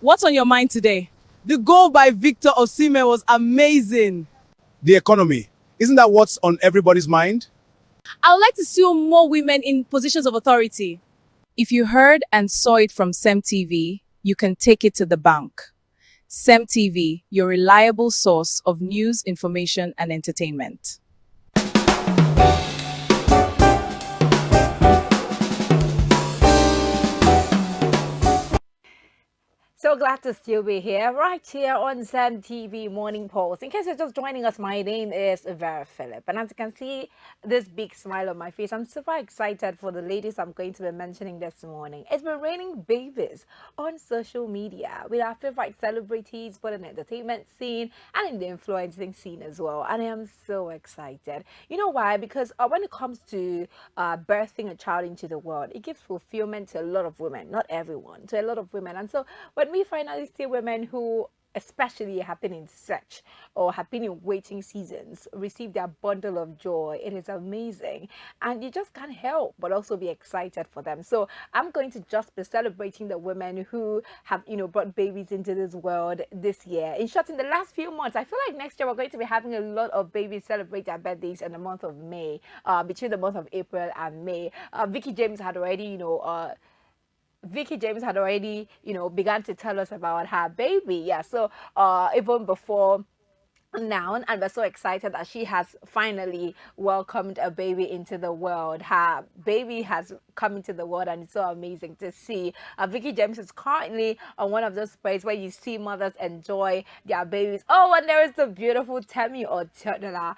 What's on your mind today? The goal by Victor Osimhen was amazing. The economy. Isn't that what's on everybody's mind? I would like to see more women in positions of authority. If you heard and saw it from SEMTV, you can take it to the bank. SEMTV, your reliable source of news, information, and entertainment. So glad to still be here, right here on Zen TV Morning Pulse. In case you're just joining us, my name is Vera Philip. And as you can see, this big smile on my face, I'm super excited for the ladies I'm going to be mentioning this morning. It's been raining babies on social media with our favorite celebrities, both in the entertainment scene and in the influencing scene as well. And I am so excited. You know why? Because when it comes to birthing a child into the world, it gives fulfillment to a lot of women, not everyone, to a lot of women. And so when we finally see women who especially have been in search or have been in waiting seasons receive their bundle of joy, it is amazing, and you just can't help but also be excited for them. So I'm going to just be celebrating the women who have brought babies into this world this year. In short, in the last few months, I feel like next year we're going to be having a lot of babies celebrate their birthdays in the month of May, between the month of April and May. Vicky James had already Vicky James had already, began to tell us about her baby. Yeah, so even before now, and we're so excited that she has finally welcomed a baby into the world. Her baby has come into the world, and it's so amazing to see. Vicky James is currently on one of those places where you see mothers enjoy their babies. Oh, and there is the beautiful Temi or Tiodola.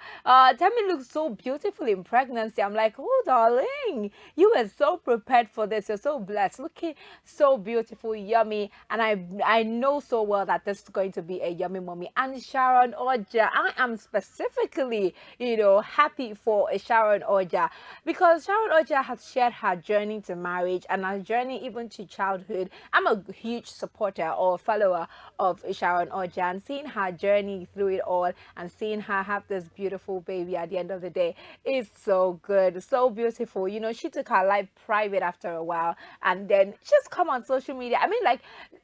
Temi looks so beautiful in pregnancy. I'm like, oh darling, you were so prepared for this. You're so blessed, looking so beautiful, yummy, and I know so well that this is going to be a yummy mommy. And Sharon Oja, I am specifically happy for Sharon Oja, because Sharon Oja has shared her journey to marriage and her journey even to childhood. I'm a huge supporter or follower of Sharon Oja, and seeing her journey through it all and seeing her have this beautiful baby at the end of the day is so good, so beautiful. She took her life private after a while, and then just come on social media. I mean, like,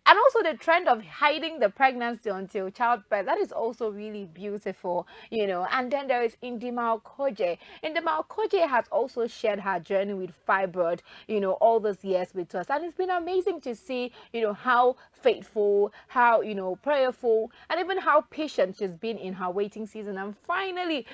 and also the trend of hiding the pregnancy until childbirth, that is also really beautiful. And then there is Indima Okoje. Indima Okoje has also shared her journey with fibroid, all those years with us, and it's been amazing to see how faithful, how prayerful, and even how patient she's been in her waiting season. And finally,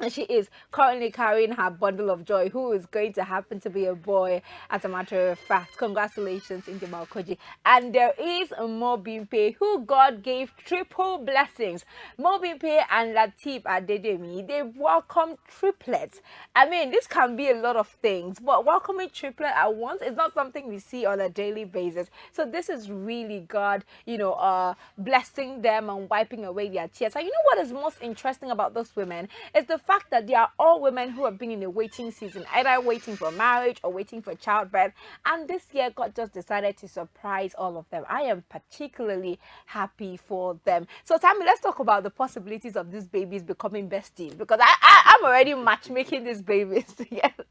and she is currently carrying her bundle of joy, who is going to happen to be a boy, as a matter of fact. Congratulations, Indima Okoji. And there is Mobimpe, who God gave triple blessings. Mobimpe and Latif Adedemi, they welcome triplets. I mean, this can be a lot of things, but welcoming triplet at once is not something we see on a daily basis. So this is really God, blessing them and wiping away their tears. And you know what is most interesting about those women is the fact that they are all women who have been in a waiting season, either waiting for marriage or waiting for childbirth. And this year, God just decided to surprise all of them. I am particularly happy for them. So, Tammy, let's talk about the possibilities of these babies becoming besties, because I'm already matchmaking these babies together.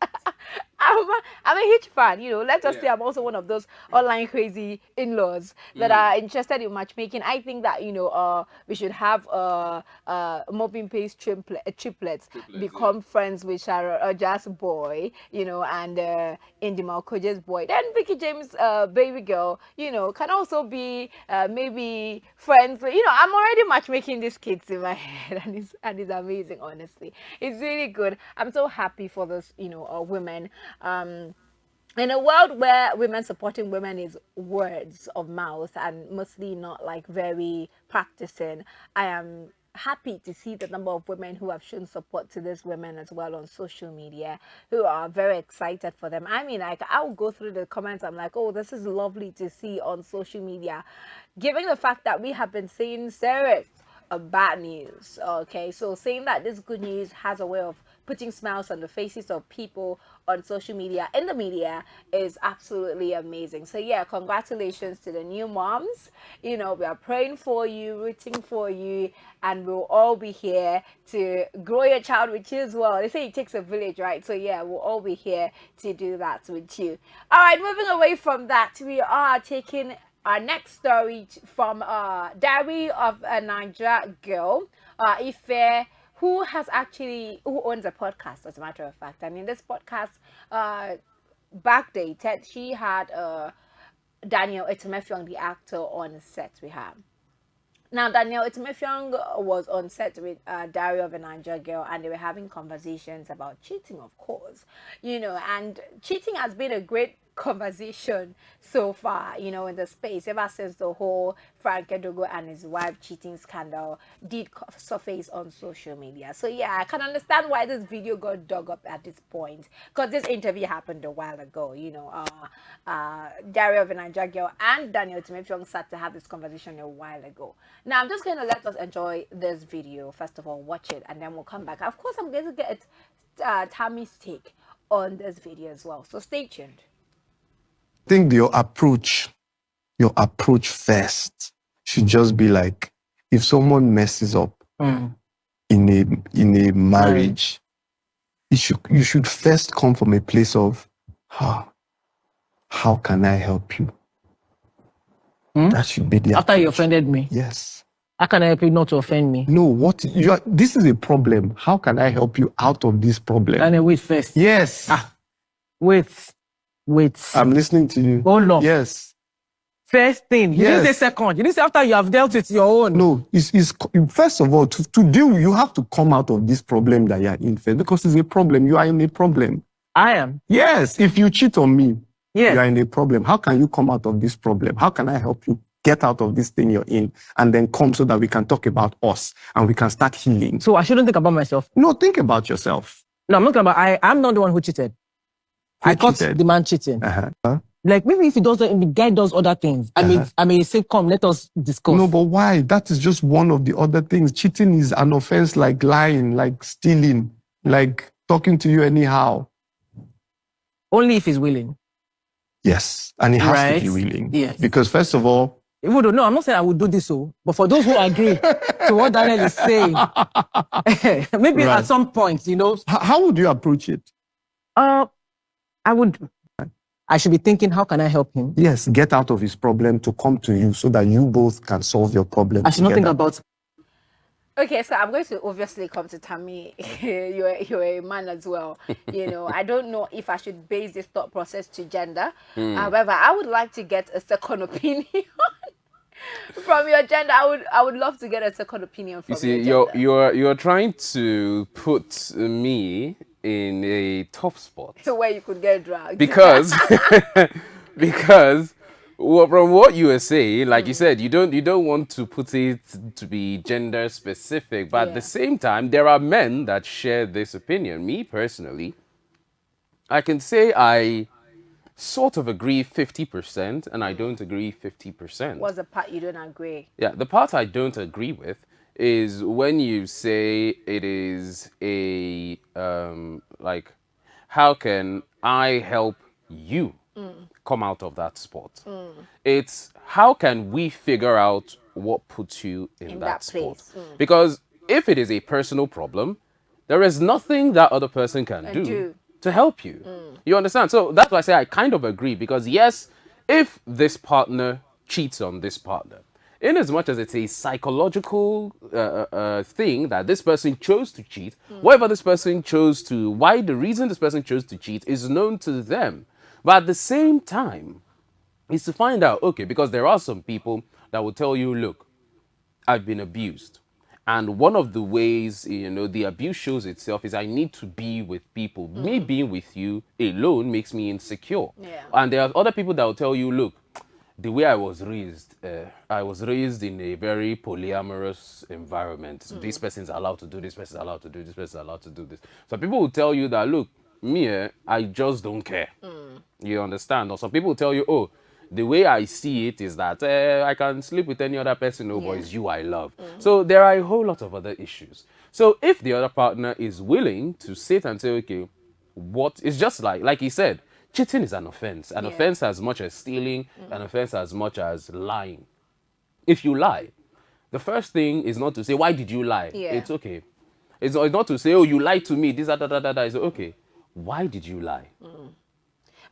I'm a huge fan. Let's just say I'm also one of those online crazy in-laws that are interested in matchmaking. I think that we should have Mobin Pace triplets become friends with Sharon Oja's boy, and Indima Okoje's boy. Then Vicky James' baby girl, can also be maybe friends. I'm already matchmaking these kids in my head, and it's amazing. Honestly, it's really good. I'm so happy for those women. In a world where women supporting women is words of mouth and mostly not like very practicing, I am happy to see the number of women who have shown support to these women as well on social media, who are very excited for them. I mean, like, I'll go through the comments, I'm like, oh, this is lovely to see on social media, given the fact that we have been seeing serious bad news. Okay, so saying that this good news has a way of putting smiles on the faces of people on social media, in the media, is absolutely amazing. So yeah, congratulations to the new moms. You know, we are praying for you, rooting for you, and we'll all be here to grow your child with you as well. They say it takes a village, right? So yeah, we'll all be here to do that with you. All right, moving away from that, we are taking our next story from Diary of a Niger Girl, Ife, who owns a podcast, as a matter of fact. And in this podcast, backdated, she had Daniel Etemefong, the actor, on set with her. Now, Daniel Etimefyong was on set with Diary of a Niger Girl, and they were having conversations about cheating, of course. You know, and cheating has been a great conversation so far, you know, in the space, ever since the whole Frank Edogo and his wife cheating scandal did surface on social media. So, yeah, I can understand why this video got dug up at this point, because this interview happened a while ago, you know. Diary of a Niger Girl and Daniel Etimefyong sat to have this conversation a while ago. Now, I'm just going to let us enjoy this video. First of all, watch it, and then we'll come back. Of course, I'm going to get Tammy's take on this video as well. So stay tuned. I think your approach first should just be like, if someone messes up in a marriage, you should first come from a place of how can I help you? That should be the After you offended me, yes. how can I help you not to offend me? No, this is a problem. How can I help you out of this problem? And then wait first. Yes. Wait. I'm listening to you. Hold on. Yes. First thing. You didn't say Yes. second. You didn't say after you have dealt with your own. No, it's first of all, to deal, you have to come out of this problem that you are in first, because it's a problem. You are in a problem. I am. Yes, if you cheat on me, Yes. you are in a problem. How can you come out of this problem? How can I help you get out of this thing you're in and then come so that we can talk about us and we can start healing? So I shouldn't think about myself. No, think about yourself. No, I'm not talking about I'm not the one who cheated. Who I caught cheated? the man cheating. Uh-huh. Like maybe if the guy does other things, I may say, come, let us discuss. No, but why? That is just one of the other things. Cheating is an offense like lying, like stealing, like talking to you anyhow. Only if he's willing. Yes, and he has to Right. be willing. Yes. Because first of all, Even though, no, I'm not saying I would do this, but for those who agree to what Daniel is saying, maybe Right. at some point, you know, how would you approach it? I should be thinking, how can I help him? Yes, get out of his problem to come to you so that you both can solve your problem. I should not think together. about. Okay, so I'm going to obviously come to Tammy. you're a man as well. You know, I don't know if I should base this thought process to gender. However, I would like to get a second opinion from your gender. I would love to get a second opinion from You see, your gender. you're trying to put me in a tough spot Where you could get dragged. because from what you were saying, like you said, you don't want to put it to be gender specific, but at the same time, there are men that share this opinion. Me personally, I can say I sort of agree 50%, and I don't agree 50%. What's the part you don't agree? Yeah, the part I don't agree with is when you say it is a like, how can I help you come out of that spot? It's how can we figure out what puts you in that spot? place. Because if it is a personal problem, there is nothing that other person can do to help you. You understand? So that's why I say I kind of agree, because yes, if this partner cheats on this partner, in as much as it's a psychological thing that this person chose to cheat, whatever this person chose to, why the reason this person chose to cheat is known to them. But at the same time, is to find out, okay, because there are some people that will tell you, look, I've been abused. And one of the ways, you know, the abuse shows itself is I need to be with people. Me being with you alone makes me insecure. Yeah. And there are other people that will tell you, look, the way I was raised in a very polyamorous environment. This person's allowed to do this, person's allowed to do this, person's allowed to do this. So people will tell you that, look, me, I just don't care. You understand? Or some people will tell you, oh, the way I see it is that I can sleep with any other person, but it's you I love. So there are a whole lot of other issues. So if the other partner is willing to sit and say, okay, what it's just like he said, cheating is an offense. An offense as much as stealing, an offense as much as lying. If you lie, the first thing is not to say, why did you lie? Yeah. It's okay. It's not to say, oh, you lied to me, this, that, that, that, that. It's okay. Why did you lie?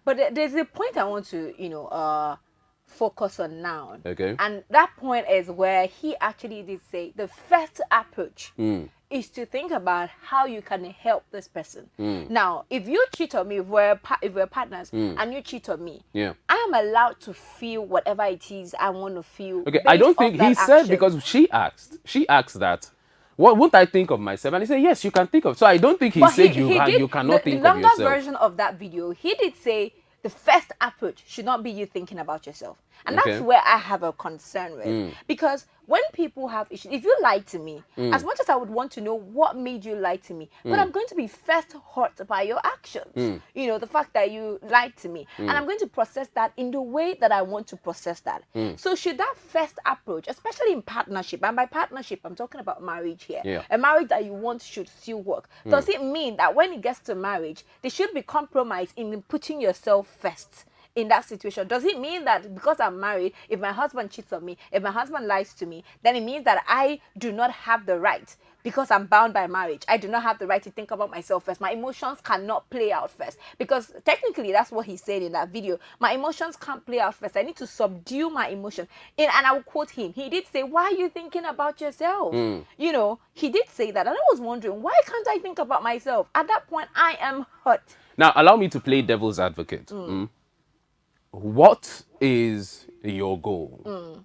But there's a point I want to, focus on now. Okay. And that point is where he actually did say the first approach is to think about how you can help this person. Now, if you cheat on me, if we're partners and you cheat on me, Yeah. I am allowed to feel whatever it is I want to feel. Okay, I don't based think off he that said action. because she asked that. What won't I think of myself? And he said, yes, you can think of. So I don't think he But said you cannot think the of longer yourself. version of that video, he did say the first approach should not be you thinking about yourself. And Okay. that's where I have a concern with. Because when people have issues, if you lie to me, as much as I would want to know what made you lie to me, but I'm going to be first hurt by your actions. You know, the fact that you lied to me. And I'm going to process that in the way that I want to process that. So should that first approach, especially in partnership, and by partnership, I'm talking about marriage here. Yeah. A marriage that you want should still work. Does it mean that when it gets to marriage, there should be compromise in putting yourself first in that situation? Does it mean that because I'm married, if my husband cheats on me, if my husband lies to me, then it means that I do not have the right, because I'm bound by marriage, I do not have the right to think about myself first? My emotions cannot play out first, because technically that's what he said in that video. My emotions can't play out first. I need to subdue my emotion. And I will quote him. He did say, why are you thinking about yourself? You know, he did say that. And I was wondering, why can't I think about myself? At that point, I am hurt. Now, allow me to play devil's advocate. What is your goal?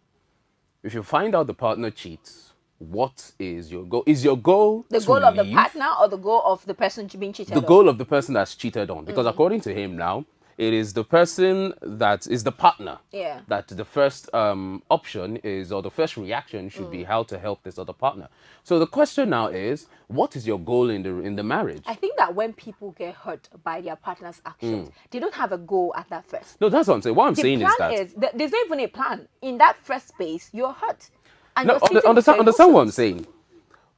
If you find out the partner cheats, what is your goal? Is your goal The to goal of the leave? partner or the goal of the person being cheated The on? goal of the person that's cheated on? Because according to him now, it is the person that is the partner. Yeah. That the first option is, or the first reaction should be how to help this other partner. So the question now is, what is your goal in the marriage? I think that when people get hurt by their partner's actions, they don't have a goal at that first. No, that's what I'm saying. What I'm The saying plan is that is there's not even a plan. In that first space, you're hurt. And no, you're sitting with your understand what I'm emotions. saying.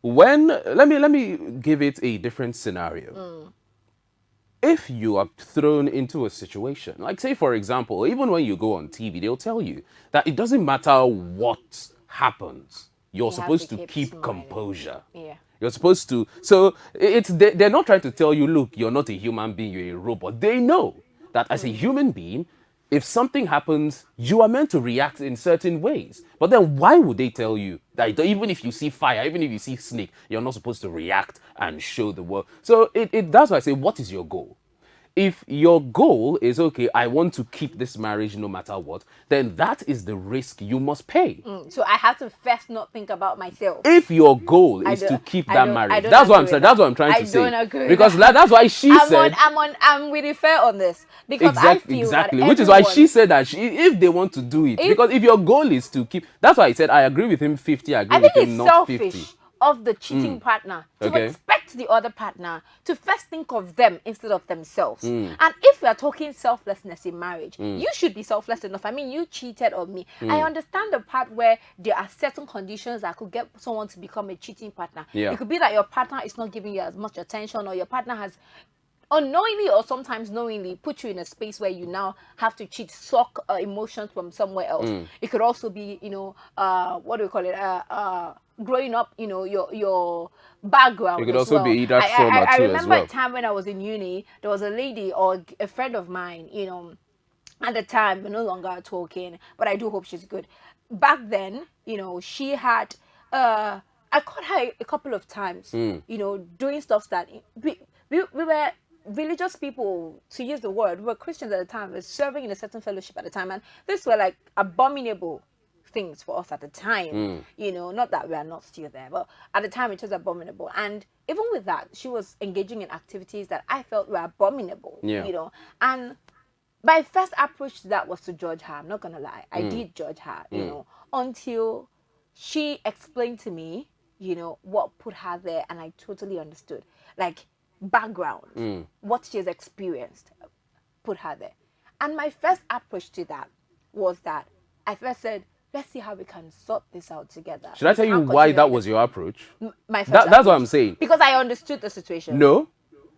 When let me give it a different scenario. If you are thrown into a situation, like say for example, even when you go on TV, they'll tell you that it doesn't matter what happens, you're You have supposed to to keep keep smiling. composure. Yeah. You're supposed to. So they're not trying to tell you, look, you're not a human being, you're a robot. They know that as a human being, if something happens, you are meant to react in certain ways. But then why would they tell you that even if you see fire, even if you see snake, you're not supposed to react and show the world? So that's why I say, what is your goal? If your goal is, okay, I want to keep this marriage no matter what, then that is the risk you must pay. So I have to first not think about myself. If your goal I is don't- to keep I that don't- I marriage, don't that's what agree I'm with saying. that. That's what I'm trying I to say. don't agree with Because that. that's why she said I'm with you fair on this, because I feel exactly, that which is why she everyone- said that if they want to do it, because if your goal is to keep, that's why I said I agree with him 50, I agree I think with him it's not selfish 50. of the cheating partner to Okay. expect the other partner to first think of them instead of themselves. Mm. And if we are talking selflessness in marriage, you should be selfless enough. I mean, you cheated on me. I understand the part where there are certain conditions that could get someone to become a cheating partner. Yeah. It could be that your partner is not giving you as much attention, or your partner has unknowingly or sometimes knowingly put you in a space where you now have to cheat, suck emotions from somewhere else. It could also be, what do we call it? Growing up, your background. It could as also well. be either I trauma too as remember well. a time when I was in uni, there was a lady or a friend of mine, at the time, we're no longer talking, but I do hope she's good. Back then, she had, I caught her a couple of times, doing stuff that we were religious people, to use the word. We were Christians at the time. We were serving in a certain fellowship at the time, and these were like abominable things for us at the time. Not that we are not still there, but at the time it was abominable. And even with that, she was engaging in activities that I felt were abominable. Yeah. And my first approach to that was to judge her. I'm not gonna lie, I did judge her, until she explained to me, what put her there, and I totally understood. Like background, what she has experienced, put her there. And my first approach to that was that I first said, let's see how we can sort this out together. Should I tell you why that was your approach? My first That's what I'm saying. Because I understood the situation. No,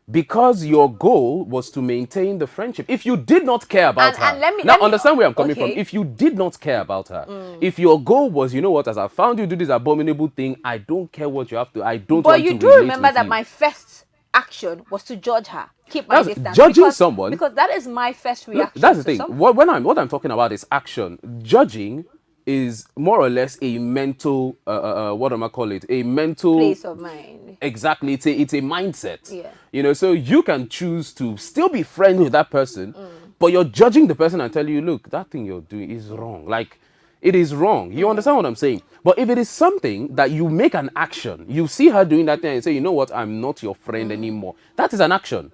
because your goal was to maintain the friendship. If you did not care about her, and let me understand where I'm coming from. If you did not care about her, if your goal was, you know what, as I found you do this abominable thing, I don't care what you have to. I don't. But want you to do relate remember with that you. my first action was to judge her, keep my distance. Judging someone, because that is my first reaction. That's the thing. What I'm talking about is action. Judging is more or less a mental what am I call it? A mental place of mind. Exactly. It's a mindset. Yeah. You know, so you can choose to still be friends with that person, but you're judging the person and tell you, look, that thing you're doing is wrong. Like, it is wrong. You understand what I'm saying? But if it is something that you make an action, you see her doing that thing and say, you know what, I'm not your friend anymore. That is an action.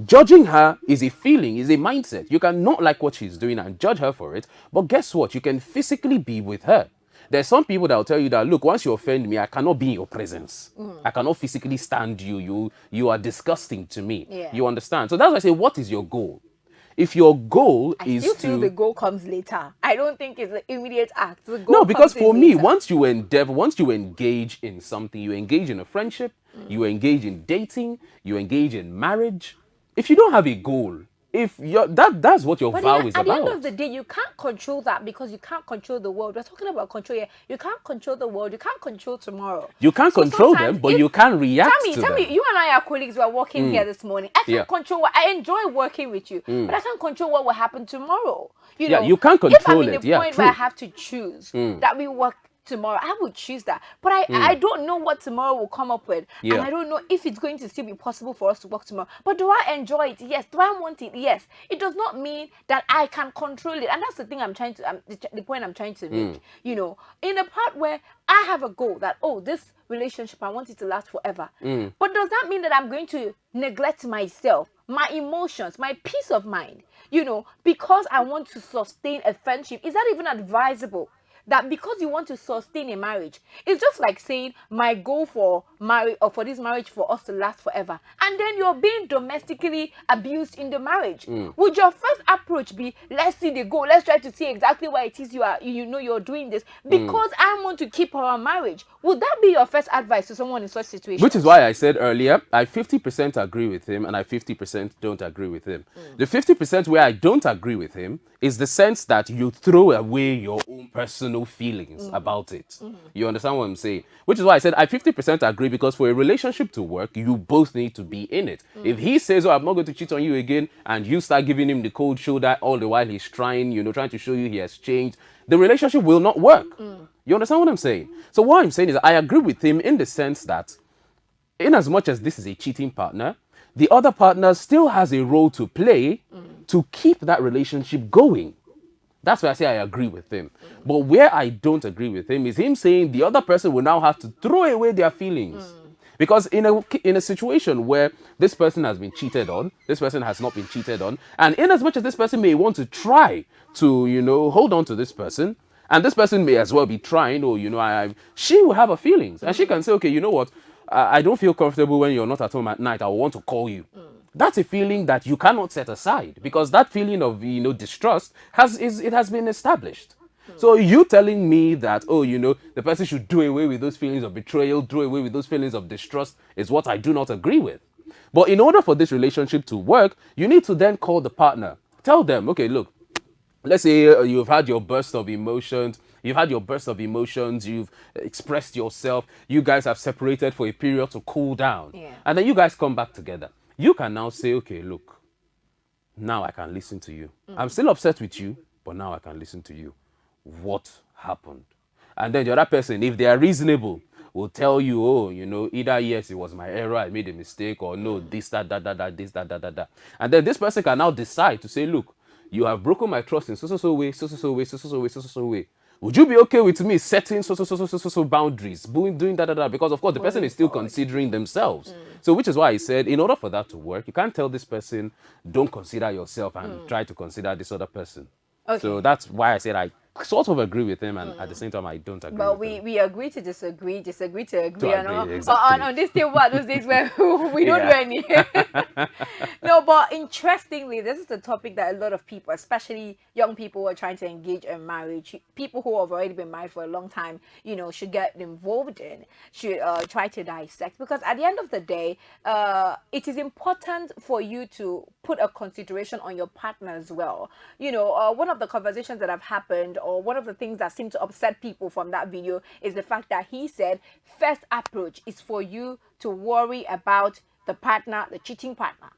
Judging her is a feeling, is a mindset. You can not like what she's doing and judge her for it, but guess what? You can physically be with her. There's some people that will tell you that, look, once you offend me, I cannot be in your presence. I cannot physically stand you. You are disgusting to me. Yeah. You understand? So that's why I say, what is your goal? If your goal I is still to... feel the goal comes later. I don't think it's an immediate act. The goal No, because comes for in me, later. once you engage in something, you engage in a friendship, you engage in dating, you engage in marriage. If you don't have a goal, if you're that's what your vow is at about. the end of the day, you can't control that because you can't control the world. We're talking about control here. You can't control the world. You can't control tomorrow. You can't control them, but you can react to them. Tell me, you and I are colleagues. We're working here this morning. I can't control what I enjoy working with you, but I can't control what will happen tomorrow. You know, you can't control if I'm in it. the point where I have to choose that we work tomorrow, I would choose that. But I don't know what tomorrow will come up with. And I don't know if it's going to still be possible for us to work tomorrow. But do I enjoy it? Yes. Do I want it? Yes. It does not mean that I can control it. And that's the thing the point I'm trying to make. You know, in the part where I have a goal that, oh, this relationship, I want it to last forever. But does that mean that I'm going to neglect myself, my emotions, my peace of mind, you know, because I want to sustain a friendship? Is that even advisable? That because you want to sustain a marriage, it's just like saying my goal for marriage or for this marriage for us to last forever, and then you're being domestically abused in the marriage. Would your first approach be, let's see the goal, let's try to see exactly why it is you're doing this because I want to keep our marriage? Would that be your first advice to someone in such situations? Which is why I said earlier, I 50% agree with him and I 50% don't agree with him. The 50% where I don't agree with him is the sense that you throw away your own personal feelings about it. You understand what I'm saying? Which is why I said I 50% agree, because for a relationship to work, you both need to be in it. If he says, oh, I'm not going to cheat on you again, and you start giving him the cold shoulder all the while he's trying to show you he has changed, the relationship will not work. You understand what I'm saying? So what I'm saying is I agree with him in the sense that in as much as this is a cheating partner, the other partner still has a role to play to keep that relationship going. That's why I say I agree with him. But where I don't agree with him is him saying the other person will now have to throw away their feelings. Because in a situation where this person has been cheated on, this person has not been cheated on, and in as much as this person may want to try to, hold on to this person, and this person may as well be trying, she will have her feelings. And she can say, okay, you know what? I don't feel comfortable when you're not at home at night. I will want to call you. That's a feeling that you cannot set aside, because that feeling of, distrust has been established. So you telling me that, the person should do away with those feelings of betrayal, do away with those feelings of distrust, is what I do not agree with. But in order for this relationship to work, you need to then call the partner. Tell them, okay, look, let's say you've had your burst of emotions, you've expressed yourself, you guys have separated for a period to cool down. And then you guys come back together. You can now say, okay, look, now I can listen to you. I'm still upset with you, but now I can listen to you. What happened? And then the other person, if they are reasonable, will tell you, either yes, it was my error, I made a mistake, or no, this, that, this, that. And then this person can now decide to say, look, you have broken my trust in so way. Would you be okay with me setting so boundaries, doing that? Because of course the person is still considering themselves. So which is why I said, in order for that to work, you can't tell this person, don't consider yourself and try to consider this other person. Okay. So that's why I said I sort of agree with him, and at the same time, I don't agree But with him. we agree to disagree, disagree to agree, To and agree, exactly. on this table are those days where we don't do Yeah. any. No, but interestingly, this is the topic that a lot of people, especially young people who are trying to engage in marriage, people who have already been married for a long time, should get involved in, should try to dissect. Because at the end of the day, it is important for you to put a consideration on your partner as well. One of the conversations that have happened, or one of the things that seemed to upset people from that video, is the fact that he said first approach is for you to worry about the partner, the cheating partner,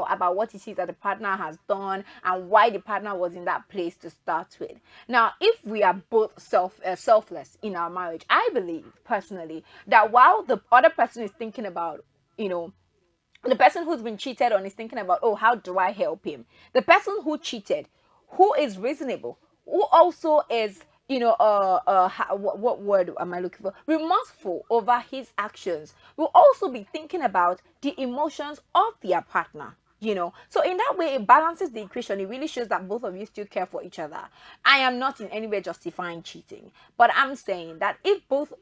about what he sees that the partner has done and why the partner was in that place to start with. Now, if we are both selfless in our marriage, I believe personally that while the other person is thinking about, the person who's been cheated on is thinking about, oh, how do I help him? The person who cheated, who is reasonable, who also is, what word am I looking for? Remorseful over his actions, will also be thinking about the emotions of their partner. So in that way, it balances the equation. It really shows that both of you still care for each other. I am not in any way justifying cheating, but I'm saying that if both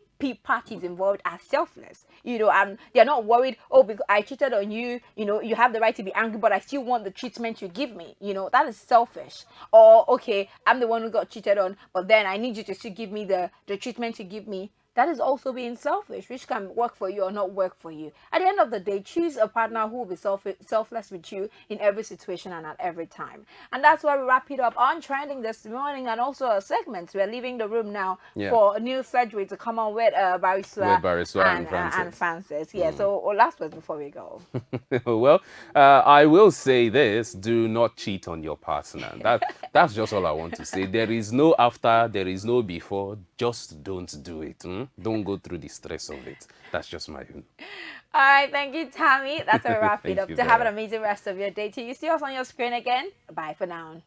parties involved are selfless, and they're not worried, oh, because I cheated on you, you have the right to be angry, but I still want the treatment you give me, that is selfish. Or, okay, I'm the one who got cheated on, but then I need you to still give me the treatment you give me. That is also being selfish, which can work for you or not work for you. At the end of the day, choose a partner who will be selfless with you in every situation and at every time. And that's why we wrap it up on trending this morning, and also our segments. We're leaving the room now for Neil Surgery to come on with Bariswa and and Francis. Francis. Yeah, so last words before we go. Well, I will say this: do not cheat on your partner. That's just all I want to say. There is no after, there is no before. Just don't do it. Don't go through the stress of it. That's just my view. All right, thank you, Tammy. That's a wrap it Thank up. you, To have an Vera. amazing rest of your day. Till you see us on your screen again. Bye for now.